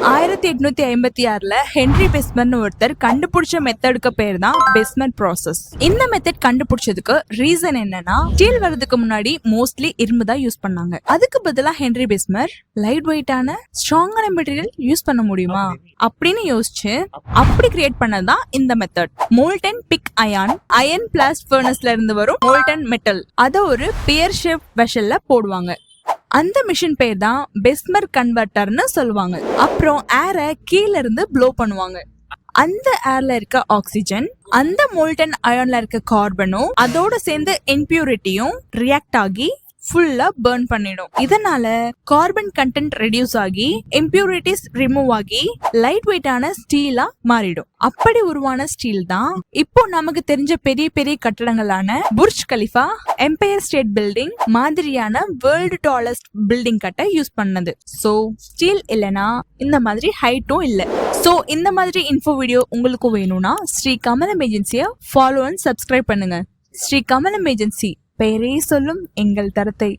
1856ல Henry பெஸ்மர்னு ஒருத்தர் கண்டுபிடிச்ச மெத்தடுக்கு பேர் தான் பெஸ்மர் ப்ராசஸ். இந்த மெத்தட் கண்டுபிடிச்சதுக்கு ரீசன் என்னன்னா, ஸ்டீல் வரதுக்கு முன்னாடி மோஸ்ட்லி இரும்பு தான் யூஸ் பண்ணாங்க. அதுக்கு பதிலா ஹென்ரி பெஸ்மர் லைட் வெயிட்டான ஸ்ட்ராங்கான மெட்டீரியல் யூஸ் பண்ண முடியுமா அப்படின்னு யோசிச்சு அப்படி கிரியேட் பண்ணதான் இந்த method. Molten pig iron blast ஃபர்னஸ்ல இருந்து வரும் மோல்டன் மெட்டல் அத ஒரு பியர் ஷேப் வெஷல்ல போடுவாங்க. அந்த மிஷின் பேர் தான் பெஸ்மர் கன்வெர்ட்டர்னு சொல்லுவாங்க. அப்புறம் ஏரை கீழ இருந்து ப்ளோ பண்ணுவாங்க. அந்த ஏர்ல இருக்க ஆக்சிஜன் அந்த மோல்டன் அயன்ல இருக்க கார்பனும் அதோட சேர்ந்து இம்பியூரிட்டியும் ரியாக்ட் ஆகி ஃபுல்லா பர்ன் பண்ணிடும். இதனால கார்பன் கண்டென்ட் ரெடியூஸ் ஆகி இம்பியூரிட்டிஸ் ரிமூவ் ஆகி லைட் வெயிட்டான ஸ்டீலா மாறிடும். அப்படி உருவான ஸ்டீல் தான் இப்போ நமக்கு தெரிஞ்ச பெரிய பெரிய கட்டடங்களான Burj Khalifa, Empire State Building மாதிரியான வேர்ல்டு டாலஸ்ட் பில்டிங் கட்ட யூஸ் பண்ணது. சோ ஸ்டீல் இல்லனா இந்த மாதிரி ஹைட்டும் இல்ல. சோ இந்த மாதிரி இன்ஃபோ வீடியோ உங்களுக்கு வேணும்னா ஸ்ரீ கமலம் ஏஜென்சியை ஃபாலோ அண்ட் சப்ஸ்கிரைப் பண்ணுங்க. ஸ்ரீ கமலம் ஏஜென்சி, பெயரே சொல்லும் எங்கள் தரத்தை.